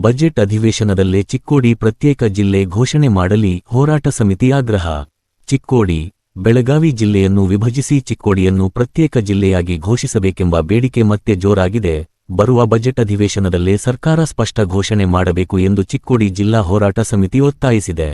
Budget ಅಧಿವೇಶನದಲ್ಲೇ Chikkodi ಪ್ರತ್ಯೇಕ ಜಿಲ್ಲೆ ಘೋಷಣೆ ಮಾಡಲಿ ಹೋರಾಟ ಸಮಿತಿ ಆಗ್ರಹ. ಚಿಕ್ಕೋಡಿ, ಬೆಳಗಾವಿ ಜಿಲ್ಲೆಯನ್ನು ವಿಭಜಿಸಿ ಚಿಕ್ಕೋಡಿಯನ್ನು ಪ್ರತ್ಯೇಕ ಜಿಲ್ಲೆಯಾಗಿ ಘೋಷಿಸಬೇಕೆಂಬ ಬೇಡಿಕೆ ಮತ್ತೆ ಜೋರಾಗಿದೆ. ಬರುವ ಬಜೆಟ್ ಅಧಿವೇಶನದಲ್ಲೇ ಸರ್ಕಾರ ಸ್ಪಷ್ಟ ಘೋಷಣೆ ಮಾಡಬೇಕು ಎಂದು ಚಿಕ್ಕೋಡಿ ಜಿಲ್ಲಾ ಹೋರಾಟ ಸಮಿತಿ ಒತ್ತಾಯಿಸಿದೆ.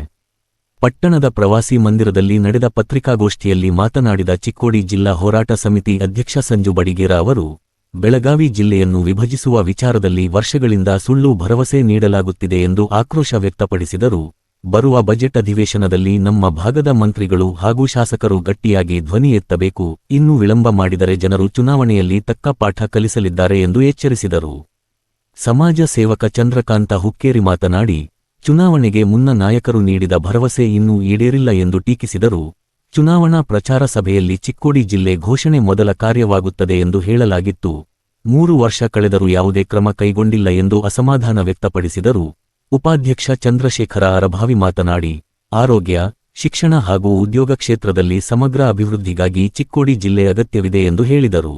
ಪಟ್ಟಣದ ಪ್ರವಾಸಿ ಮಂದಿರದಲ್ಲಿ ನಡೆದ ಪತ್ರಿಕಾಗೋಷ್ಠಿಯಲ್ಲಿ ಮಾತನಾಡಿದ ಚಿಕ್ಕೋಡಿ ಜಿಲ್ಲಾ ಹೋರಾಟ ಸಮಿತಿ ಅಧ್ಯಕ್ಷ ಸಂಜು ಬಡಿಗೇರ ಅವರು, ಬೆಳಗಾವಿ ಜಿಲ್ಲೆಯನ್ನು ವಿಭಜಿಸುವ ವಿಚಾರದಲ್ಲಿ ವರ್ಷಗಳಿಂದ ಸುಳ್ಳು ಭರವಸೆ ನೀಡಲಾಗುತ್ತಿದೆ ಎಂದು ಆಕ್ರೋಶ ವ್ಯಕ್ತಪಡಿಸಿದರು. ಬರುವ ಬಜೆಟ್ ಅಧಿವೇಶನದಲ್ಲಿ ನಮ್ಮ ಭಾಗದ ಮಂತ್ರಿಗಳು ಹಾಗೂ ಶಾಸಕರು ಗಟ್ಟಿಯಾಗಿ ಧ್ವನಿ ಎತ್ತಬೇಕು, ಇನ್ನೂ ವಿಳಂಬ ಮಾಡಿದರೆ ಜನರು ಚುನಾವಣೆಯಲ್ಲಿ ತಕ್ಕ ಪಾಠ ಕಲಿಸಲಿದ್ದಾರೆ ಎಂದು ಎಚ್ಚರಿಸಿದರು. ಸಮಾಜ ಸೇವಕ ಚಂದ್ರಕಾಂತ ಹುಕ್ಕೇರಿ ಮಾತನಾಡಿ, ಚುನಾವಣೆಗೆ ಮುನ್ನ ನಾಯಕರು ನೀಡಿದ ಭರವಸೆ ಇನ್ನೂ ಈಡೇರಿಲ್ಲ ಎಂದು ಟೀಕಿಸಿದರು. ಚುನಾವಣಾ ಪ್ರಚಾರ ಸಭೆಯಲ್ಲಿ ಚಿಕ್ಕೋಡಿ ಜಿಲ್ಲೆ ಘೋಷಣೆ ಮೊದಲ ಕಾರ್ಯವಾಗುತ್ತದೆ ಎಂದು ಹೇಳಲಾಗಿತ್ತು. 3 ವರ್ಷ ಕಳೆದರೂ ಯಾವುದೇ ಕ್ರಮ ಕೈಗೊಂಡಿಲ್ಲ ಎಂದು ಅಸಮಾಧಾನ ವ್ಯಕ್ತಪಡಿಸಿದರು. ಉಪಾಧ್ಯಕ್ಷ ಚಂದ್ರಶೇಖರ ಅರಭಾವಿ ಮಾತನಾಡಿ, ಆರೋಗ್ಯ, ಶಿಕ್ಷಣ ಹಾಗೂ ಉದ್ಯೋಗ ಕ್ಷೇತ್ರದಲ್ಲಿ ಸಮಗ್ರ ಅಭಿವೃದ್ಧಿಗಾಗಿ ಚಿಕ್ಕೋಡಿ ಜಿಲ್ಲೆ ಅಗತ್ಯವಿದೆ ಎಂದು ಹೇಳಿದರು.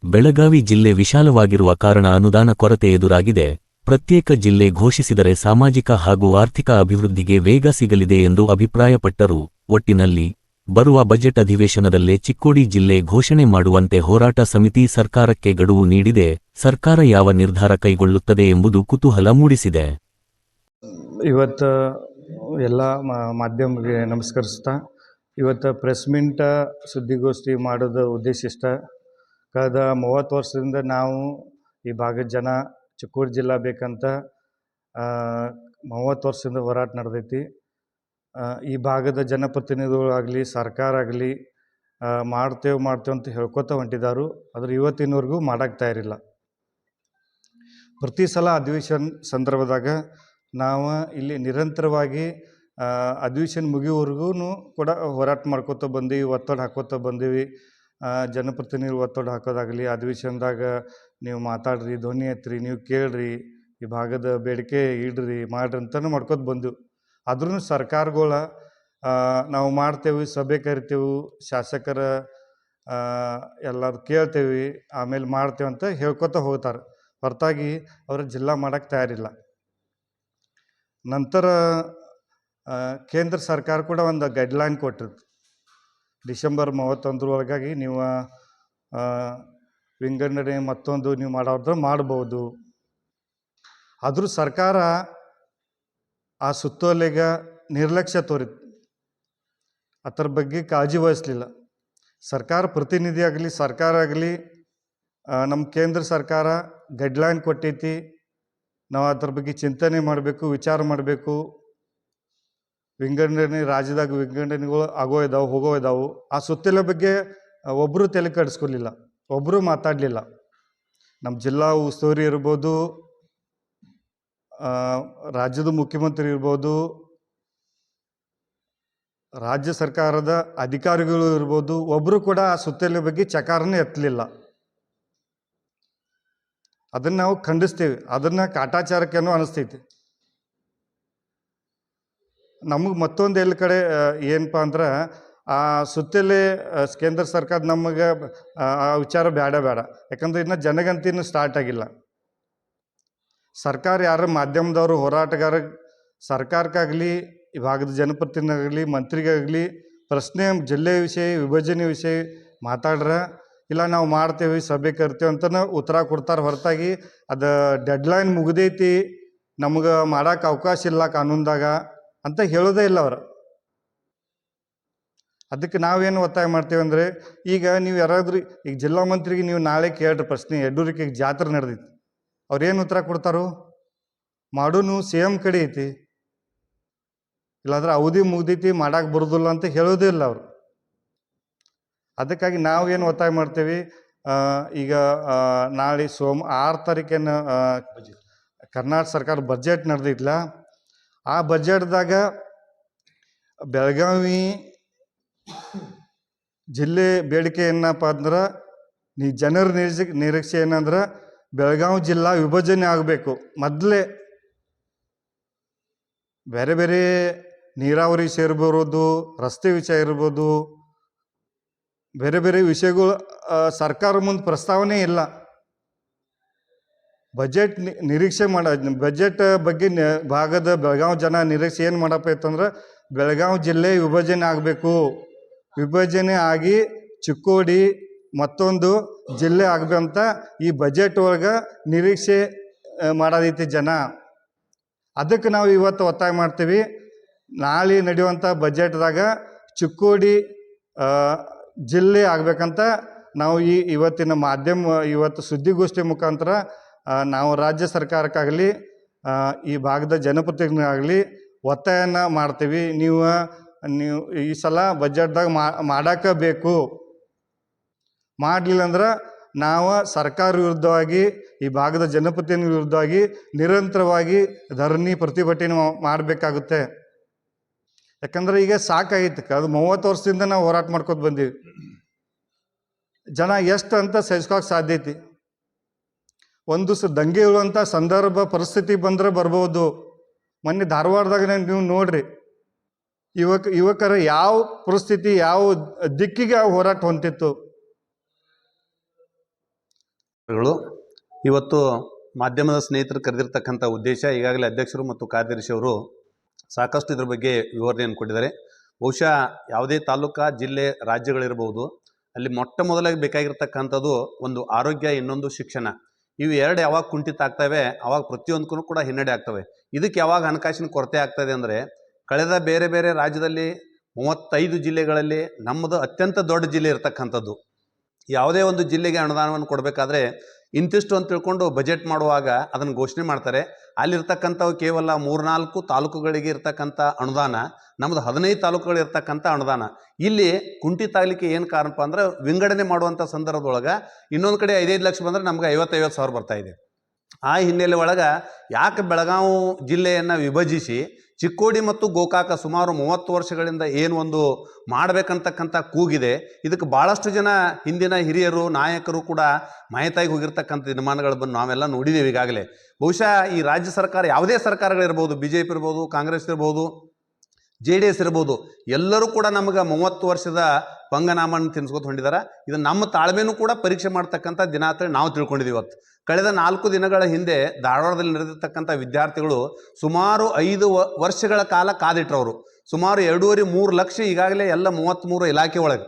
ಬೆಳಗಾವಿ ಜಿಲ್ಲೆ ವಿಶಾಲವಾಗಿರುವ ಕಾರಣ ಅನುದಾನ ಕೊರತೆ ಎದುರಾಗಿದೆ. ಪ್ರತ್ಯೇಕ ಜಿಲ್ಲೆ ಘೋಷಿಸಿದರೆ ಸಾಮಾಜಿಕ ಹಾಗೂ ಆರ್ಥಿಕ ಅಭಿವೃದ್ಧಿಗೆ ವೇಗ ಸಿಗಲಿದೆ ಎಂದು ಅಭಿಪ್ರಾಯಪಟ್ಟರು. ಒಟ್ಟಿನಲ್ಲಿ ಬರುವ ಬಜೆಟ್ ಅಧಿವೇಶನದಲ್ಲೇ ಚಿಕ್ಕೋಡಿ ಜಿಲ್ಲೆ ಘೋಷಣೆ ಮಾಡುವಂತೆ ಹೋರಾಟ ಸಮಿತಿ ಸರ್ಕಾರಕ್ಕೆ ಗಡುವು ನೀಡಿದೆ. ಸರ್ಕಾರ ಯಾವ ನಿರ್ಧಾರ ಕೈಗೊಳ್ಳುತ್ತದೆ ಎಂಬುದು ಕುತೂಹಲ ಮೂಡಿಸಿದೆ. ಇವತ್ತು ಎಲ್ಲ ಮಾಧ್ಯಮಕ್ಕೆ ನಮಸ್ಕರಿಸ್ತಾ, ಇವತ್ತು ಪ್ರೆಸ್ ಮೀಟ್ ಸುದ್ದಿಗೋಷ್ಠಿ ಮಾಡೋದು ಉದ್ದೇಶ ಇಷ್ಟ. ಕಳೆದ 30 ವರ್ಷದಿಂದ ನಾವು ಈ ಭಾಗದ ಜನ ಚಿಕ್ಕೋಡಿ ಜಿಲ್ಲಾ ಬೇಕಂತ 30 ವರ್ಷದಿಂದ ಹೋರಾಟ ನಡೆದೈತಿ. ಈ ಭಾಗದ ಜನಪ್ರತಿನಿಧಿಗಳಾಗಲಿ ಸರ್ಕಾರ ಆಗಲಿ ಮಾಡ್ತೇವೆ ಅಂತ ಹೇಳ್ಕೊತ ಹೊಂಟಿದ್ದಾರು. ಆದರೆ ಇವತ್ತಿನವರೆಗೂ ಮಾಡೋಕ್ಕೆ ತಯಾರಿಲ್ಲ. ಪ್ರತಿ ಸಲ ಅಧಿವೇಶನ ಸಂದರ್ಭದಾಗ ನಾವು ಇಲ್ಲಿ ನಿರಂತರವಾಗಿ ಅಧಿವೇಶನ ಮುಗಿಯೋವರೆಗೂ ಕೂಡ ಹೋರಾಟ ಮಾಡ್ಕೋತ ಬಂದೀವಿ, ಒತ್ತಡ ಹಾಕೋತ ಬಂದೀವಿ. ಜನಪ್ರತಿನಿಧಿಗಳು ಒತ್ತಡ ಹಾಕೋದಾಗಲಿ, ಅಧಿವೇಶನದಾಗ ನೀವು ಮಾತಾಡ್ರಿ, ಧ್ವನಿ ಎತ್ತಿರಿ, ನೀವು ಕೇಳ್ರಿ, ಈ ಭಾಗದ ಬೇಡಿಕೆ ಇಡ್ರಿ, ಮಾಡ್ರಿ ಅಂತಲೂ ಮಾಡ್ಕೋತ ಬಂದೆವು. ಆದ್ರೂ ಸರ್ಕಾರಗಳ ನಾವು ಮಾಡ್ತೇವೆ, ಸಭೆ ಕರಿತೇವೆ, ಶಾಸಕರ ಎಲ್ಲರೂ ಕೇಳ್ತೇವೆ, ಆಮೇಲೆ ಮಾಡ್ತೇವೆ ಅಂತ ಹೇಳ್ಕೊತ ಹೋಗ್ತಾರೆ. ಹೊರತಾಗಿ ಅವ್ರ ಜಿಲ್ಲಾ ಮಾಡೋಕ್ಕೆ ತಯಾರಿಲ್ಲ. ನಂತರ ಕೇಂದ್ರ ಸರ್ಕಾರ ಕೂಡ ಒಂದು ಗೈಡ್ಲೈನ್ ಕೊಟ್ಟಿತ್ತು, ಡಿಸೆಂಬರ್ 31 ನೀವು ವಿಂಗಡಣೆ ಮತ್ತೊಂದು ನೀವು ಮಾಡೋದ್ರೆ ಮಾಡ್ಬೋದು. ಆದರೂ ಸರ್ಕಾರ ಆ ಸುತ್ತೋಲೆಗೆ ನಿರ್ಲಕ್ಷ್ಯ ತೋರಿತು, ಅದರ ಬಗ್ಗೆ ಕಾಳಜಿ ವಹಿಸಲಿಲ್ಲ. ಸರ್ಕಾರ ಪ್ರತಿನಿಧಿ ಆಗಲಿ, ಸರ್ಕಾರ ಆಗಲಿ, ನಮ್ಮ ಕೇಂದ್ರ ಸರ್ಕಾರ ಗೈಡ್ಲೈನ್ ಕೊಟ್ಟೈತಿ, ನಾವು ಅದ್ರ ಬಗ್ಗೆ ಚಿಂತನೆ ಮಾಡಬೇಕು, ವಿಚಾರ ಮಾಡಬೇಕು. ವಿಂಗಡಣೆ ರಾಜ್ಯದಾಗ ವಿಂಗಡಣೆಗಳು ಆಗೋ ಇದ್ದಾವೆ, ಹೋಗೋ ಇದ್ದಾವೆ. ಆ ಸುತ್ತೋಲೆ ಬಗ್ಗೆ ಒಬ್ಬರು ತಲೆ ಕೆಡಿಸ್ಕೊಲಿಲ್ಲ, ಒಬ್ಬರು ಮಾತಾಡಲಿಲ್ಲ. ನಮ್ಮ ಜಿಲ್ಲಾ ಉಸ್ತುವಾರಿ ಇರ್ಬೋದು, ರಾಜ್ಯದ ಮುಖ್ಯಮಂತ್ರಿ ಇರ್ಬೋದು, ರಾಜ್ಯ ಸರ್ಕಾರದ ಅಧಿಕಾರಿಗಳು ಇರ್ಬೋದು, ಒಬ್ಬರು ಕೂಡ ಆ ಸುತ್ತೋಲೆ ಬಗ್ಗೆ ಚಕಾರನೇ ಎತ್ತಲಿಲ್ಲ. ಅದನ್ನು ನಾವು ಖಂಡಿಸ್ತೀವಿ. ಅದನ್ನು ಕಾಟಾಚಾರಕ್ಕೇನೋ ಅನಿಸ್ತೈತಿ. ನಮಗೆ ಮತ್ತೊಂದು ಎಲ್ಲ ಕಡೆ ಏನಪ್ಪ ಅಂದ್ರೆ, ಆ ಸುತ್ತೋಲೆ ಕೇಂದ್ರ ಸರ್ಕಾರ ನಮಗೆ ಆ ವಿಚಾರ ಬೇಡ. ಯಾಕಂದ್ರೆ ಇನ್ನು ಜನಗಣತಿ ಸ್ಟಾರ್ಟ್ ಆಗಿಲ್ಲ. ಸರ್ಕಾರ ಯಾರ ಮಾಧ್ಯಮದವರು, ಹೋರಾಟಗಾರ, ಸರ್ಕಾರಕ್ಕಾಗಲಿ, ಈ ಭಾಗದ ಜನಪ್ರತಿನಿಧಿಗಾಗಲಿ, ಮಂತ್ರಿಗಾಗಲಿ ಪ್ರಶ್ನೆ ಜಿಲ್ಲೆ ವಿಷಯ, ವಿಭಜನೆ ವಿಷಯ ಮಾತಾಡ್ರ, ಇಲ್ಲ ನಾವು ಮಾಡ್ತೇವೆ, ಸಭೆ ಕರಿತೇವೆ ಅಂತಲೇ ಉತ್ತರ ಕೊಡ್ತಾರೆ. ಹೊರತಾಗಿ ಅದು ಡೆಡ್ಲೈನ್ ಮುಗ್ದೈತಿ, ನಮ್ಗೆ ಮಾಡೋಕೆ ಅವಕಾಶ ಇಲ್ಲ ಕಾನೂನ್ದಾಗ ಅಂತ ಹೇಳೋದೇ ಇಲ್ಲ ಅವರು. ಅದಕ್ಕೆ ನಾವೇನು ಒತ್ತಾಯ ಮಾಡ್ತೇವೆ ಅಂದರೆ, ಈಗ ನೀವು ಯಾರಾದ್ರೂ ಈಗ ಜಿಲ್ಲಾ ಮಂತ್ರಿಗೆ ನೀವು ನಾಳೆ ಕೇಳ್ರಿ ಪ್ರಶ್ನೆ, ಯಡ್ಡೂರಿಗೆ ಜಾತ್ರೆ ನಡೆದೈತಿ, ಅವ್ರೇನು ಉತ್ತರ ಕೊಡ್ತಾರೋ? ಮಾಡೋನು CM ಕಡೆ ಐತಿ, ಇಲ್ಲಾಂದ್ರೆ ಅವಧಿ ಮುಗ್ದೈತಿ, ಮಾಡೋಕೆ ಬರೋದಿಲ್ಲ ಅಂತ ಹೇಳೋದೇ ಇಲ್ಲ ಅವರು. ಅದಕ್ಕಾಗಿ ನಾವೇನು ಒತ್ತಾಯ ಮಾಡ್ತೇವೆ, ಈಗ ನಾಳೆ 6 ತಾರೀಕಿನ ಕರ್ನಾಟಕ ಸರ್ಕಾರ ಬಜೆಟ್ ನಡೆದಿತ್ತಲ್ಲ, ಆ ಬಜೆಟ್ದಾಗ ಬೆಳಗಾವಿ ಜಿಲ್ಲೆ ಬೇಡಿಕೆ ಏನಪ್ಪ ಅಂದ್ರೆ, ಜನರ ನಿರೀಕ್ಷೆ ಏನಂದ್ರೆ ಬೆಳಗಾವಿ ಜಿಲ್ಲಾ ವಿಭಜನೆ ಆಗಬೇಕು. ಮೊದಲೇ ಬೇರೆ ಬೇರೆ ನೀರಾವರಿ ವಿಷಯ ಇರ್ಬೋದು, ರಸ್ತೆ ವಿಷಯ ಇರ್ಬೋದು, ಬೇರೆ ಬೇರೆ ವಿಷಯಗಳು ಸರ್ಕಾರ ಮುಂದೆ ಪ್ರಸ್ತಾವನೆ ಇಲ್ಲ. ಬಜೆಟ್ ನಿರೀಕ್ಷೆ ಬಜೆಟ್ ಬಗ್ಗೆ ಭಾಗದ ಬೆಳಗಾವಿ ಜನ ನಿರೀಕ್ಷೆ ಏನು ಮಾಡಪ್ಪ ಇತ್ತಂದ್ರೆ ಬೆಳಗಾವಿ ಜಿಲ್ಲೆ ವಿಭಜನೆ ಆಗಬೇಕು, ವಿಭಜನೆ ಆಗಿ ಚಿಕ್ಕೋಡಿ ಮತ್ತೊಂದು ಜಿಲ್ಲೆ ಆಗಬೇಕಂತ ಈ ಬಜೆಟ್ ಒಳಗೆ ನಿರೀಕ್ಷೆ ಮಾಡೋದೈತಿ ಜನ. ಅದಕ್ಕೆ ನಾವು ಇವತ್ತು ಒತ್ತಾಯ ಮಾಡ್ತೀವಿ, ನಾಳೆ ನಡೆಯುವಂಥ ಬಜೆಟ್ದಾಗ ಚಿಕ್ಕೋಡಿ ಜಿಲ್ಲೆ ಆಗಬೇಕಂತ ನಾವು ಇವತ್ತಿನ ಇವತ್ತು ಸುದ್ದಿಗೋಷ್ಠಿ ಮುಖಾಂತರ ನಾವು ರಾಜ್ಯ ಸರ್ಕಾರಕ್ಕಾಗಲಿ ಈ ಭಾಗದ ಜನಪ್ರತಿನಿಧಿಗಳಾಗಲಿ ಒತ್ತಾಯನ ಮಾಡ್ತೀವಿ. ನೀವು ಈ ಸಲ ಬಜೆಟ್ದಾಗ ಮಾಡಾಕಬೇಕು, ಮಾಡಲಿಲ್ಲ ಅಂದ್ರೆ ನಾವು ಸರ್ಕಾರ ವಿರುದ್ಧವಾಗಿ ಈ ಭಾಗದ ಜನಪ್ರತಿನಿಧಿ ವಿರುದ್ಧವಾಗಿ ನಿರಂತರವಾಗಿ ಧರಣಿ ಪ್ರತಿಭಟನೆ ಮಾಡಬೇಕಾಗುತ್ತೆ. ಯಾಕಂದ್ರೆ ಈಗ ಸಾಕಾಗಿತ್ತು, ಅದು 30 ವರ್ಷದಿಂದ ನಾವು ಹೋರಾಟ ಮಾಡ್ಕೊತ ಬಂದೀವಿ. ಜನ ಎಷ್ಟು ಅಂತ ಸಹಿಸ್ಕೋಕೆ ಸಾಧ್ಯ ಐತಿ. ಒಂದು ದಂಗೆ ಇರುವಂಥ ಸಂದರ್ಭ ಪರಿಸ್ಥಿತಿ ಬಂದರೆ ಬರ್ಬೋದು. ಮೊನ್ನೆ ಧಾರವಾಡದಾಗ ನೀವು ನೋಡ್ರಿ, ಯುವಕರ ಯಾವ ಪರಿಸ್ಥಿತಿ, ಯಾವ ದಿಕ್ಕಿಗೆ ಹೋರಾಟ ಹೊಂಟಿತ್ತು. ಇವತ್ತು ಮಾಧ್ಯಮದ ಸ್ನೇಹಿತರು ಕರೆದಿರ್ತಕ್ಕಂಥ ಉದ್ದೇಶ, ಈಗಾಗಲೇ ಅಧ್ಯಕ್ಷರು ಮತ್ತು ಕಾರ್ಯದರ್ಶಿ ಅವರು ಸಾಕಷ್ಟು ಇದ್ರ ಬಗ್ಗೆ ವಿವರಣೆಯನ್ನು ಕೊಟ್ಟಿದ್ದಾರೆ. ಬಹುಶಃ ಯಾವುದೇ ತಾಲೂಕಾ, ಜಿಲ್ಲೆ, ರಾಜ್ಯಗಳಿರ್ಬೋದು, ಅಲ್ಲಿ ಮೊಟ್ಟ ಮೊದಲಾಗಿ ಬೇಕಾಗಿರ್ತಕ್ಕಂಥದ್ದು ಒಂದು ಆರೋಗ್ಯ, ಇನ್ನೊಂದು ಶಿಕ್ಷಣ. ಇವು ಎರಡು ಯಾವಾಗ ಕುಂಠಿತ ಆಗ್ತವೆ ಆವಾಗ ಪ್ರತಿಯೊಂದಕ್ಕೂ ಕೂಡ ಹಿನ್ನಡೆ ಆಗ್ತವೆ. ಇದಕ್ಕೆ ಯಾವಾಗ ಹಣಕಾಸಿನ ಕೊರತೆ ಆಗ್ತದೆ ಅಂದರೆ, ಕಳೆದ ಬೇರೆ ಬೇರೆ ರಾಜ್ಯದಲ್ಲಿ 35 ಜಿಲ್ಲೆಗಳಲ್ಲಿ ನಮ್ಮದು ಅತ್ಯಂತ ದೊಡ್ಡ ಜಿಲ್ಲೆ ಇರತಕ್ಕಂಥದ್ದು. ಯಾವುದೇ ಒಂದು ಜಿಲ್ಲೆಗೆ ಅನುದಾನವನ್ನು ಕೊಡಬೇಕಾದ್ರೆ ಇಂತಿಷ್ಟು ಅಂತ ತಿಳ್ಕೊಂಡು ಬಜೆಟ್ ಮಾಡುವಾಗ ಅದನ್ನು ಘೋಷಣೆ ಮಾಡ್ತಾರೆ. ಅಲ್ಲಿರ್ತಕ್ಕಂಥವು ಕೇವಲ 3-4 ತಾಲೂಕುಗಳಿಗೆ ಇರ್ತಕ್ಕಂಥ ಅನುದಾನ, ನಮ್ಮದು 15 ತಾಲೂಕುಗಳು ಇರ್ತಕ್ಕಂಥ ಅನುದಾನ. ಇಲ್ಲಿ ಕುಂಠಿತ ಆಗಲಿಕ್ಕೆ ಏನು ಕಾರಣಪ್ಪ ಅಂದ್ರೆ, ವಿಂಗಡಣೆ ಮಾಡುವಂಥ ಸಂದರ್ಭದೊಳಗೆ ಇನ್ನೊಂದು ಕಡೆ 5-5 ಲಕ್ಷ ಬಂದರೆ ನಮ್ಗೆ 50-50 ಸಾವಿರ ಬರ್ತಾ ಇದೆ. ಆ ಹಿನ್ನೆಲೆ ಒಳಗೆ ಯಾಕೆ ಬೆಳಗಾವಿ ಜಿಲ್ಲೆಯನ್ನು ವಿಭಜಿಸಿ ಚಿಕ್ಕೋಡಿ ಮತ್ತು ಗೋಕಾಕ ಸುಮಾರು 30 ವರ್ಷಗಳಿಂದ ಏನು ಒಂದು ಮಾಡಬೇಕಂತಕ್ಕಂಥ ಕೂಗಿದೆ, ಇದಕ್ಕೆ ಭಾಳಷ್ಟು ಜನ ಹಿಂದಿನ ಹಿರಿಯರು, ನಾಯಕರು ಕೂಡ ಮಾಹಿತಿಯಾಗಿ ಹೋಗಿರ್ತಕ್ಕಂಥ ದಿನಮಾನಗಳು ಬಂದು ನಾವೆಲ್ಲ ನೋಡಿದ್ದೇವೆ ಈಗಾಗಲೇ. ಬಹುಶಃ ಈ ರಾಜ್ಯ ಸರ್ಕಾರ, ಯಾವುದೇ ಸರ್ಕಾರಗಳಿರ್ಬೋದು, BJP ಇರ್ಬೋದು, ಕಾಂಗ್ರೆಸ್ ಇರ್ಬೋದು, JDS ಇರ್ಬೋದು, ಎಲ್ಲರೂ ಕೂಡ ನಮಗೆ 30 ವರ್ಷದ ಪಂಗನಾಮನ್ನು ತಿನ್ಸ್ಕೊತ ಹೊಂದಿದ್ದಾರೆ. ಇದು ನಮ್ಮ ತಾಳ್ಮೆನೂ ಕೂಡ ಪರೀಕ್ಷೆ ಮಾಡ್ತಕ್ಕಂಥ ದಿನ ಅಂತ ನಾವು ತಿಳ್ಕೊಂಡಿದ್ದೀವಿ. ಇವತ್ತು ಕಳೆದ 4 ದಿನಗಳ ಹಿಂದೆ ಧಾರವಾಡದಲ್ಲಿ ನಡೆದಿರ್ತಕ್ಕಂಥ ವಿದ್ಯಾರ್ಥಿಗಳು ಸುಮಾರು 5 ವರ್ಷಗಳ ಕಾಲ ಕಾದಿಟ್ಟರವರು. ಸುಮಾರು 2.5-3 ಲಕ್ಷ ಈಗಾಗಲೇ ಎಲ್ಲ 33 ಇಲಾಖೆ ಒಳಗೆ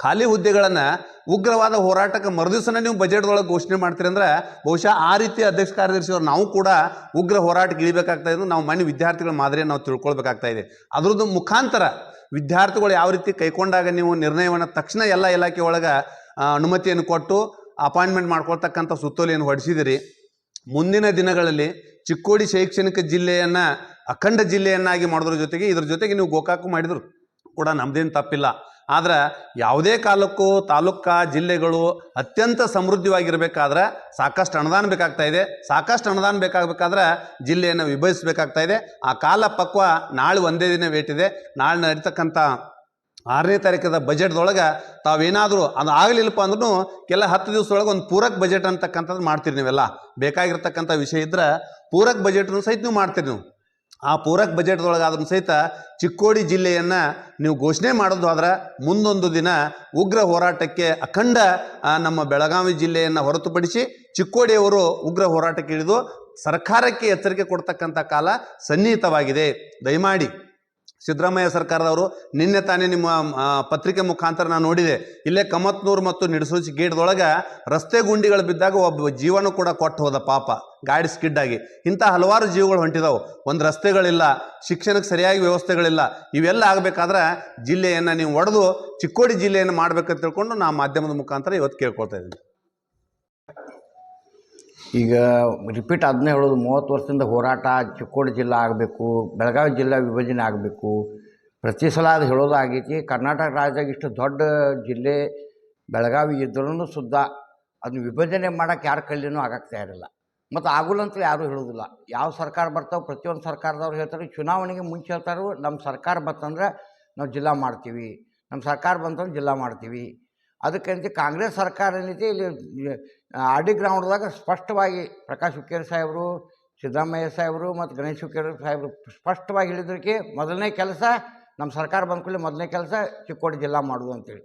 ಖಾಲಿ ಹುದ್ದೆಗಳನ್ನು ಉಗ್ರವಾದ ಹೋರಾಟಕ್ಕೆ ಮರುದಿವಸನ ನೀವು ಬಜೆಟ್ದೊಳಗೆ ಘೋಷಣೆ ಮಾಡ್ತೀರಿ ಅಂದ್ರೆ, ಬಹುಶಃ ಆ ರೀತಿ ಅಧ್ಯಕ್ಷ ಕಾರ್ಯದರ್ಶಿಯವರು ನಾವು ಕೂಡ ಉಗ್ರ ಹೋರಾಟಕ್ಕೆ ಇಳಿಬೇಕಾಗ್ತಾ ಇದ್ದು ನಾವು ಮನೆ ವಿದ್ಯಾರ್ಥಿಗಳ ಮಾದರಿಯನ್ನು ನಾವು ತಿಳ್ಕೊಳ್ಬೇಕಾಗ್ತಾ ಇದೆ. ಅದರದ್ದು ಮುಖಾಂತರ ವಿದ್ಯಾರ್ಥಿಗಳು ಯಾವ ರೀತಿ ಕೈಕೊಂಡಾಗ ನೀವು ನಿರ್ಣಯವನ್ನು ತಕ್ಷಣ ಎಲ್ಲ ಇಲಾಖೆ ಒಳಗೆ ಅನುಮತಿಯನ್ನು ಕೊಟ್ಟು ಅಪಾಯಿಂಟ್ಮೆಂಟ್ ಮಾಡ್ಕೊಳ್ತಕ್ಕಂಥ ಸುತ್ತೋಲೆಯನ್ನು ಹೊಡಿಸಿದಿರಿ. ಮುಂದಿನ ದಿನಗಳಲ್ಲಿ ಚಿಕ್ಕೋಡಿ ಶೈಕ್ಷಣಿಕ ಜಿಲ್ಲೆಯನ್ನು ಅಖಂಡ ಜಿಲ್ಲೆಯನ್ನಾಗಿ ಮಾಡೋದ್ರ ಜೊತೆಗೆ ಇದ್ರ ಜೊತೆಗೆ ನೀವು ಗೋಕಾಕು ಮಾಡಿದ್ರು ಕೂಡ ನಮ್ದೇನು ತಪ್ಪಿಲ್ಲ. ಆದ್ರೆ ಯಾವುದೇ ಕಾಲಕ್ಕೂ ತಾಲೂಕಾ, ಜಿಲ್ಲೆಗಳು ಅತ್ಯಂತ ಸಮೃದ್ಧವಾಗಿರಬೇಕಾದ್ರೆ ಸಾಕಷ್ಟು ಅನುದಾನ ಬೇಕಾಗ್ತಾ ಇದೆ. ಸಾಕಷ್ಟು ಅನುದಾನ ಬೇಕಾಗಬೇಕಾದ್ರೆ ಜಿಲ್ಲೆಯನ್ನು ವಿಭಜಿಸಬೇಕಾಗ್ತಾ ಇದೆ. ಆ ಕಾಲ ಪಕ್ವ ನಾಳೆ ಒಂದೇ ದಿನ ವೇಟ್ ಇದೆ. ನಾಳೆ ನಡೀತಕ್ಕಂಥ 6ನೇ ತಾರೀಕದ ಬಜೆಟ್ದೊಳಗೆ ತಾವೇನಾದರೂ ಅದು ಆಗಲಿಲ್ಲಪ್ಪ ಅಂದ್ರೂ ಕೆಲ 10 ದಿವಸದೊಳಗೆ ಒಂದು ಪೂರಕ್ ಬಜೆಟ್ ಅಂತಕ್ಕಂಥದ್ದು ಮಾಡ್ತೀರಿ. ನೀವೆಲ್ಲ ಬೇಕಾಗಿರ್ತಕ್ಕಂಥ ವಿಷಯ ಇದ್ರೆ ಪೂರಕ್ ಬಜೆಟ್ನು ಸಹಿತ ನೀವು ಮಾಡ್ತೀರಿ. ನೀವು ಆ ಪೂರಕ್ ಬಜೆಟ್ದೊಳಗೆ ಅದನ್ನು ಸಹಿತ ಚಿಕ್ಕೋಡಿ ಜಿಲ್ಲೆಯನ್ನು ನೀವು ಘೋಷಣೆ ಮಾಡೋದು ಆದ್ರೆ ಮುಂದೊಂದು ದಿನ ಉಗ್ರ ಹೋರಾಟಕ್ಕೆ ಅಖಂಡ ನಮ್ಮ ಬೆಳಗಾವಿ ಜಿಲ್ಲೆಯನ್ನು ಹೊರತುಪಡಿಸಿ ಚಿಕ್ಕೋಡಿಯವರು ಉಗ್ರ ಹೋರಾಟಕ್ಕೆ ಇಳಿದು ಸರ್ಕಾರಕ್ಕೆ ಎಚ್ಚರಿಕೆ ಕೊಡ್ತಕ್ಕಂಥ ಕಾಲ ಸನ್ನಿಹಿತವಾಗಿದೆ. ದಯಮಾಡಿ ಸಿದ್ದರಾಮಯ್ಯ ಸರ್ಕಾರದವರು ನಿನ್ನೆ ತಾನೇ ನಿಮ್ಮ ಪತ್ರಿಕೆ ಮುಖಾಂತರ ನಾನು ನೋಡಿದೆ, ಇಲ್ಲೇ ಕಮತ್ನೂರು ಮತ್ತು ನಿಡಸೂಚಿ ಗೇಟ್ದೊಳಗೆ ರಸ್ತೆ ಗುಂಡಿಗಳು ಬಿದ್ದಾಗ ಒಬ್ಬ ಜೀವನ ಕೂಡ ಕೊಟ್ಟು ಹೋದ ಪಾಪ, ಗಾಡಿ ಸ್ಕಿಡ್ ಆಗಿ. ಇಂಥ ಹಲವಾರು ಜೀವಗಳು ಹೊಂಟಿದಾವೆ. ಒಂದು ರಸ್ತೆಗಳಿಲ್ಲ, ಶಿಕ್ಷಣಕ್ಕೆ ಸರಿಯಾಗಿ ವ್ಯವಸ್ಥೆಗಳಿಲ್ಲ. ಇವೆಲ್ಲ ಆಗಬೇಕಾದ್ರೆ ಜಿಲ್ಲೆಯನ್ನು ನೀವು ಒಡೆದು ಚಿಕ್ಕೋಡಿ ಜಿಲ್ಲೆಯನ್ನು ಮಾಡ್ಬೇಕಂತ ತಿಳ್ಕೊಂಡು ನಾ ಮಾಧ್ಯಮದ ಮುಖಾಂತರ ಇವತ್ತು ಕೇಳ್ಕೊಳ್ತಾ ಇದ್ದೀನಿ. ಈಗ ರಿಪೀಟ್ ಅದನ್ನೇ ಹೇಳೋದು, 30 ವರ್ಷದಿಂದ ಹೋರಾಟ, ಚಿಕ್ಕೋಡಿ ಜಿಲ್ಲಾ ಆಗಬೇಕು, ಬೆಳಗಾವಿ ಜಿಲ್ಲಾ ವಿಭಜನೆ ಆಗಬೇಕು, ಪ್ರತಿ ಸಲ ಅದು ಹೇಳೋದು ಆಗೈತಿ. ಕರ್ನಾಟಕ ರಾಜ್ಯದಾಗ ಇಷ್ಟು ದೊಡ್ಡ ಜಿಲ್ಲೆ ಬೆಳಗಾವಿ ಇದ್ರೂ ಸುದ್ದ ಅದನ್ನ ವಿಭಜನೆ ಮಾಡೋಕ್ಕೆ ಯಾರ ಕೈಲಿನೂ ಆಗಕ್ಕೆ ತಯಾರಿಲ್ಲ. ಮತ್ತು ಆಗುಲ್ಲಂತೂ ಯಾರೂ ಹೇಳೋದಿಲ್ಲ. ಯಾವ ಸರ್ಕಾರ ಬರ್ತಾವೆ ಪ್ರತಿಯೊಂದು ಸರ್ಕಾರದವ್ರು ಹೇಳ್ತಾರೆ, ಚುನಾವಣೆಗೆ ಮುಂಚೆ ಹೇಳ್ತಾರೆ ನಮ್ಮ ಸರ್ಕಾರ ಬಂತಂದ್ರೆ ನಾವು ಜಿಲ್ಲಾ ಮಾಡ್ತೀವಿ, ನಮ್ಮ ಸರ್ಕಾರ ಬಂತಂದ್ರೆ ಜಿಲ್ಲಾ ಮಾಡ್ತೀವಿ. ಅದಕ್ಕಂತ ಕಾಂಗ್ರೆಸ್ ಸರ್ಕಾರ ಏನೈತಿ ಇಲ್ಲಿ RD ಗ್ರೌಂಡ್ದಾಗ ಸ್ಪಷ್ಟವಾಗಿ ಪ್ರಕಾಶ್ ಹುಕ್ಕೇರಿ ಸಾಹೇಬರು, ಸಿದ್ದರಾಮಯ್ಯ ಸಾಹೇಬರು ಮತ್ತು ಗಣೇಶ್ ಹುಕ್ಕೇರಿ ಸಾಹೇಬರು ಸ್ಪಷ್ಟವಾಗಿ ಹೇಳಿದ್ರಿಗೆ ಮೊದಲನೇ ಕೆಲಸ ನಮ್ಮ ಸರ್ಕಾರ ಬಂದ ಕೂಡಲೇ ಮೊದಲನೇ ಕೆಲಸ ಚಿಕ್ಕೋಡಿ ಜಿಲ್ಲಾ ಮಾಡೋದು ಅಂತೇಳಿ.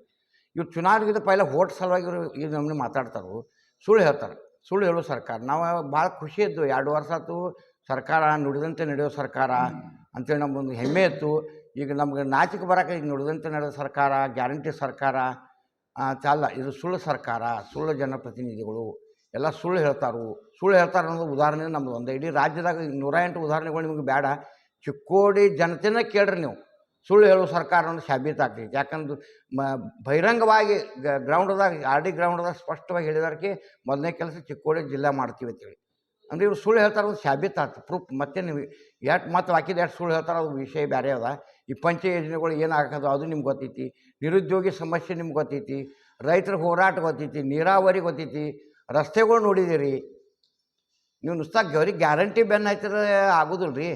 ಇವ್ರು ಚುನಾವಣೆಗಿಂತ ಪೈಲ ಹೋಟ್ ಸಲುವಾಗಿ ಇವರು ಈ ನಮ್ಮನೆ ಮಾತಾಡ್ತಾರೆ, ಸುಳ್ಳು ಹೇಳ್ತಾರೆ. ಸುಳ್ಳು ಹೇಳೋ ಸರ್ಕಾರ. ನಾವು ಭಾಳ ಖುಷಿ ಇದ್ದು 2 ವರ್ಷ ಆಯ್ತು ಸರ್ಕಾರ ನುಡಿದಂತೆ ನಡೆಯೋ ಸರ್ಕಾರ ಅಂತೇಳಿ ನಮ್ಮೊಂದು ಹೆಮ್ಮೆ ಇತ್ತು. ಈಗ ನಮ್ಗೆ ನಾಚಿಕೆ ಬರೋಕೆ ಈಗ ನುಡಿದಂತೆ ನಡೆಯೋ ಸರ್ಕಾರ, ಗ್ಯಾರಂಟಿ ಸರ್ಕಾರ ಅಲ್ಲ, ಇದು ಸುಳ್ಳು ಸರ್ಕಾರ, ಸುಳ್ಳು ಜನಪ್ರತಿನಿಧಿಗಳು ಎಲ್ಲ ಸುಳ್ಳು ಹೇಳ್ತಾರೆ. ಸುಳ್ಳು ಹೇಳ್ತಾರೆ ಅನ್ನೋದು ಉದಾಹರಣೆ ನಮ್ಮದು ಒಂದು ಇಡೀ ರಾಜ್ಯದಾಗ 108 ಉದಾಹರಣೆಗಳು ನಿಮಗೆ ಬೇಡ. ಚಿಕ್ಕೋಡಿ ಜನತೆನೇ ಕೇಳ್ರಿ ನೀವು, ಸುಳ್ಳು ಹೇಳುವ ಸರ್ಕಾರ ಅನ್ನೋದು ಸಾಬೀತಾಗ್ತೈತಿ. ಯಾಕಂದ್ರೆ ಬಹಿರಂಗವಾಗಿ ಗ್ರೌಂಡ್ದಾಗ RD ಗ್ರೌಂಡ್ದಾಗ ಸ್ಪಷ್ಟವಾಗಿ ಹೇಳಿದಾರಕ್ಕೆ ಮೊದಲನೇ ಕೆಲಸ ಚಿಕ್ಕೋಡಿ ಜಿಲ್ಲಾ ಮಾಡ್ತೀವಿ ಅಂತೇಳಿ. ಅಂದರೆ ಇವ್ರು ಸುಳ್ಳು ಹೇಳ್ತಾರೆ ಅದು ಸಾಬೀತಾಗ್ತದೆ, ಪ್ರೂಫ್. ಮತ್ತೆ ನೀವು ಎಷ್ಟು ಮತ್ತು ಹಾಕಿದ ಎಷ್ಟು ಸುಳ್ಳು ಹೇಳ್ತಾರೆ ಅದು ವಿಷಯ ಬೇರೆ ಅದ. ಈ ಪಂಚ ಯೋಜನೆಗಳು ಏನಾಗೋದು ಅದು ನಿಮ್ಗೆ ಗೊತ್ತೈತಿ, ನಿರುದ್ಯೋಗಿ ಸಮಸ್ಯೆ ನಿಮ್ಗೆ ಗೊತ್ತೈತಿ, ರೈತರ ಹೋರಾಟ ಗೊತ್ತೈತಿ, ನೀರಾವರಿ ಗೊತ್ತೈತಿ, ರಸ್ತೆಗಳು ನೋಡಿದ್ದೀರಿ ನೀವು. ನುಸ್ತಾಗ ಗ್ಯಾರಂಟಿ ಬೆನ್ನು ಹತ್ತಿರ ಆಗೋದಿಲ್ಲ ರೀ.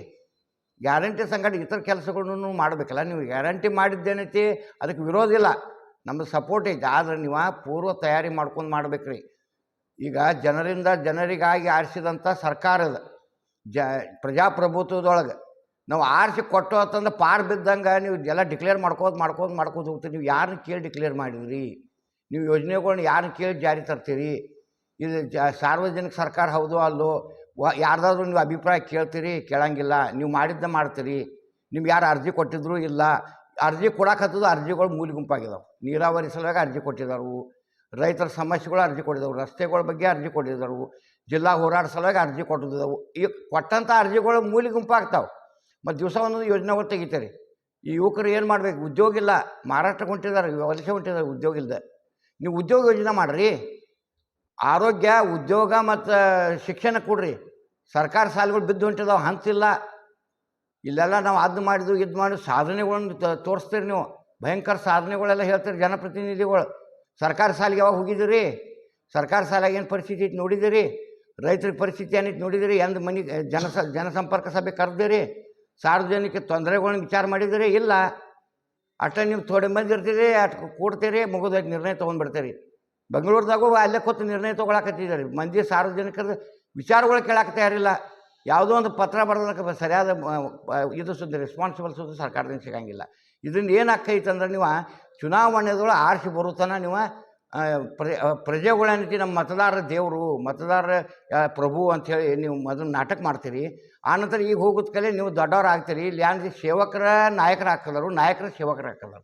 ಗ್ಯಾರಂಟಿ ಸಂಗಡ ಇತರ ಕೆಲಸಗಳನ್ನು ಮಾಡಬೇಕಲ್ಲ. ನೀವು ಗ್ಯಾರಂಟಿ ಮಾಡಿದ್ದೇನೈತಿ ಅದಕ್ಕೆ ವಿರೋಧ ಇಲ್ಲ, ನಮ್ಮದು ಸಪೋರ್ಟ್ ಐತಿ. ಆದರೆ ನೀವು ಪೂರ್ವ ತಯಾರಿ ಮಾಡ್ಕೊಂಡು ಮಾಡ್ಬೇಕ್ರಿ. ಈಗ ಜನರಿಗಾಗಿ ಆರಿಸಿದಂಥ ಸರ್ಕಾರದ ಪ್ರಜಾಪ್ರಭುತ್ವದೊಳಗೆ ನಾವು ಆರಿಸಿ ಕೊಟ್ಟು ಅಂತಂದ್ರೆ ಪಾರ್ ಬಿದ್ದಂಗೆ ನೀವು ಎಲ್ಲ ಡಿಕ್ಲೇರ್ ಮಾಡ್ಕೋದು ಹೋಗ್ತೀರಿ. ನೀವು ಯಾರನ್ನ ಕೇಳಿ ಡಿಕ್ಲೇರ್ ಮಾಡಿದ್ರಿ? ನೀವು ಯೋಜನೆಗಳ್ನ ಯಾರನ್ನ ಕೇಳಿ ಜಾರಿ ತರ್ತೀರಿ? ಇದು ಸಾರ್ವಜನಿಕ ಸರ್ಕಾರ ಹೌದು ಅಲ್ಲೋ? ಯಾರ್ದಾದ್ರೂ ನೀವು ಅಭಿಪ್ರಾಯ ಕೇಳ್ತೀರಿ? ಕೇಳಂಗಿಲ್ಲ. ನೀವು ಮಾಡಿದ್ದ ಮಾಡ್ತೀರಿ. ನಿಮ್ಗೆ ಯಾರು ಅರ್ಜಿ ಕೊಟ್ಟಿದ್ರು ಇಲ್ಲ. ಅರ್ಜಿ ಕೊಡಕತ್ತದು ಅರ್ಜಿಗಳು ಮೂಲೆ ಗುಂಪಾಗಿದ್ದಾವೆ. ನೀರಾವರಿ ಸಲುವಾಗಿ ಅರ್ಜಿ ಕೊಟ್ಟಿದ್ದಾರು, ರೈತರ ಸಮಸ್ಯೆಗಳು ಅರ್ಜಿ ಕೊಟ್ಟಿದ್ದಾವೆ, ರಸ್ತೆಗಳ ಬಗ್ಗೆ ಅರ್ಜಿ ಕೊಟ್ಟಿದ್ದಾರು, ಜಿಲ್ಲಾ ಹೋರಾಟ ಸಲುವಾಗಿ ಅರ್ಜಿ ಕೊಟ್ಟಿದ್ದಾವೆ. ಈಗ ಕೊಟ್ಟಂಥ ಅರ್ಜಿಗಳು ಮೂಲೆ ಗುಂಪಾಗ್ತಾವೆ. ಮತ್ತು ದಿವಸ ಒಂದೊಂದು ಯೋಜನೆಗಳು ತೆಗಿತಾರೆ. ಈ ಯುವಕರು ಏನು ಮಾಡಬೇಕು? ಉದ್ಯೋಗ ಇಲ್ಲ, ಮಹಾರಾಷ್ಟ್ರಕ್ಕೆ ಹೊಂಟಿದ್ದಾರೆ, ವಲಸೆ ಹೊಂಟಿದ್ದಾರೆ, ಉದ್ಯೋಗ ಇಲ್ಲದೆ. ನೀವು ಉದ್ಯೋಗ ಯೋಜನೆ ಮಾಡಿರಿ, ಆರೋಗ್ಯ, ಉದ್ಯೋಗ ಮತ್ತು ಶಿಕ್ಷಣ ಕೊಡ್ರಿ. ಸರ್ಕಾರ ಸಾಲಗಳು ಬಿದ್ದು ಹೊಂಟಿದಾವೆ, ಹಂಚಿಲ್ಲ. ಇಲ್ಲೆಲ್ಲ ನಾವು ಅದು ಮಾಡಿದ್ವು ಇದು ಮಾಡಿದ್ವು ಸಾಧನೆಗಳನ್ನು ತೋರಿಸ್ತೀರಿ ನೀವು. ಭಯಂಕರ ಸಾಧನೆಗಳೆಲ್ಲ ಹೇಳ್ತೀರಿ ಜನಪ್ರತಿನಿಧಿಗಳು. ಸರ್ಕಾರ ಸಾಲಿಗೆ ಯಾವಾಗ ಹೋಗಿದ್ದೀರಿ? ಸರ್ಕಾರ ಸಾಲಾಗ ಏನು ಪರಿಸ್ಥಿತಿ ಐತಿ ನೋಡಿದ್ದೀರಿ? ರೈತರ ಪರಿಸ್ಥಿತಿ ಏನೈತಿ ನೋಡಿದ್ದೀರಿ? ಎಂದು ಮನೆ ಜನಸಂಪರ್ಕ ಸಭೆ ಕರೆದಿರಿ? ಸಾರ್ವಜನಿಕ ತೊಂದರೆಗಳನ್ನ ವಿಚಾರ ಮಾಡಿದ್ದೀರಿ? ಇಲ್ಲ. ಅಷ್ಟೇ ನೀವು ಥೋಡೆ ಮಂದಿ ಇರ್ತೀರಿ, ಅಷ್ಟು ಕೂಡ್ತೀರಿ, ಮುಗಿದೋಗಿ ನಿರ್ಣಯ ತೊಗೊಂಡ್ಬಿಡ್ತೀರಿ. ಬೆಂಗಳೂರದಾಗೂ ಅಲ್ಲೇ ಕೂತು ನಿರ್ಣಯ ತೊಗೊಳಕತ್ತಿದ್ದಾರೆ. ಮಂದಿ ಸಾರ್ವಜನಿಕರ ವಿಚಾರಗಳು ಕೇಳಕ್ಕೆ ತಯಾರಿಲ್ಲ. ಯಾವುದೋ ಒಂದು ಪತ್ರ ಬರೋದಕ್ಕೆ ಸರಿಯಾದ ಇದು ಸುದ್ದಿ, ರೆಸ್ಪಾನ್ಸಿಬಲ್ ಸುದ್ದಿ ಸರ್ಕಾರದಿಂದ ಸಿಗಂಗಿಲ್ಲ. ಇದರಿಂದ ಏನಾಗ್ತೈತೆ ಅಂದ್ರೆ ನೀವು ಚುನಾವಣೆಗಳು ಆರಿಸಿ ಬರುತ್ತಾನ ನೀವು ಪ್ರಜೆಗಳೇನೈತಿ ನಮ್ಮ ಮತದಾರರ ದೇವರು, ಮತದಾರರ ಪ್ರಭು ಅಂಥೇಳಿ ನೀವು ಮೊದಲು ನಾಟಕ ಮಾಡ್ತೀರಿ. ಆನಂತರ ಈಗ ಹೋಗೋದ ಕಲೆ ನೀವು ದೊಡ್ಡವ್ರು ಆಗ್ತೀರಿ. ಇಲ್ಲಿ ಅಂದರೆ ಸೇವಕರ ನಾಯಕರು ಹಾಕಿದರು, ನಾಯಕರ ಸೇವಕರು ಹಾಕಿದರು.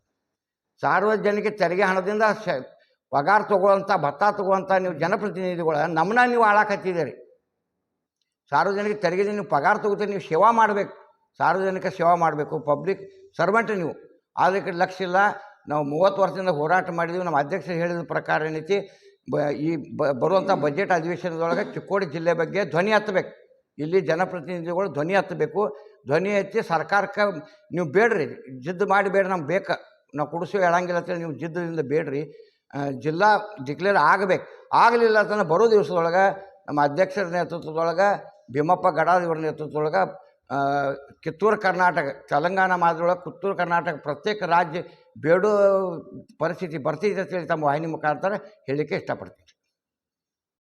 ಸಾರ್ವಜನಿಕ ತೆರಿಗೆ ಹಣದಿಂದ ಪಗಾರ ತೊಗೊಳ್ಳೋಂಥ, ಭತ್ತ ತೊಗೊಳ್ಳೋಂಥ ನೀವು ಜನಪ್ರತಿನಿಧಿಗಳ ನಮ್ಮನ್ನ ನೀವು ಹಾಳಾಕತ್ತಿದ್ದೀರಿ. ಸಾರ್ವಜನಿಕ ತೆರಿಗೆದಿಂದ ನೀವು ಪಗಾರ ತೊಗೋತೀರಿ, ನೀವು ಸೇವಾ ಮಾಡಬೇಕು, ಸಾರ್ವಜನಿಕ ಸೇವಾ ಮಾಡಬೇಕು, ಪಬ್ಲಿಕ್ ಸರ್ವೆಂಟ್ ನೀವು. ಅದಕ್ಕೆ ಲಕ್ಷ್ಯ ಇಲ್ಲ. ನಾವು 30 ವರ್ಷದಿಂದ ಹೋರಾಟ ಮಾಡಿದ್ದೀವಿ. ನಮ್ಮ ಅಧ್ಯಕ್ಷರು ಹೇಳಿದ ಪ್ರಕಾರ ಏನೈತಿ, ಈ ಬರುವಂಥ ಬಜೆಟ್ ಅಧಿವೇಶನದೊಳಗೆ ಚಿಕ್ಕೋಡಿ ಜಿಲ್ಲೆ ಬಗ್ಗೆ ಧ್ವನಿ ಎತ್ತಬೇಕು. ಇಲ್ಲಿ ಜನಪ್ರತಿನಿಧಿಗಳು ಧ್ವನಿ ಎತ್ತಬೇಕು. ಧ್ವನಿ ಎತ್ತಿ ಸರ್ಕಾರಕ್ಕೆ ನೀವು ಬೇಡ್ರಿ, ಜಿದ್ದು ಮಾಡಿ ಬೇಡ್ರಿ, ನಮ್ಗೆ ಬೇಕು, ನಾವು ಕೊಡಿಸೋ ಹೇಳಂಗಿಲ್ಲ ಅಂತೇಳಿ ನೀವು ಜಿದ್ದದಿಂದ ಬೇಡ್ರಿ. ಜಿಲ್ಲಾ ಡಿಕ್ಲೇರ್ ಆಗಬೇಕು. ಆಗಲಿಲ್ಲ ಅಂತಂದ್ರೆ ಬರೋ ದಿವಸದೊಳಗೆ ನಮ್ಮ ಅಧ್ಯಕ್ಷರ ನೇತೃತ್ವದೊಳಗೆ, ಭೀಮಪ್ಪ ಗಡಾದ್ ಇವರ ನೇತೃತ್ವದೊಳಗೆ ಕಿತ್ತೂರು ಕರ್ನಾಟಕ, ತೆಲಂಗಾಣ ಮಾದರಿಯೊಳಗೆ ಕಿತ್ತೂರು ಕರ್ನಾಟಕ ಪ್ರತ್ಯೇಕ ರಾಜ್ಯ ಬೇಡೋ ಪರಿಸ್ಥಿತಿ ಬರ್ತೈತೆ ಅಂತೇಳಿ ತಮ್ಮ ವಾಹಿನಿ ಮುಖಾಂತರ ಹೇಳಲಿಕ್ಕೆ ಇಷ್ಟಪಡ್ತೀನಿ.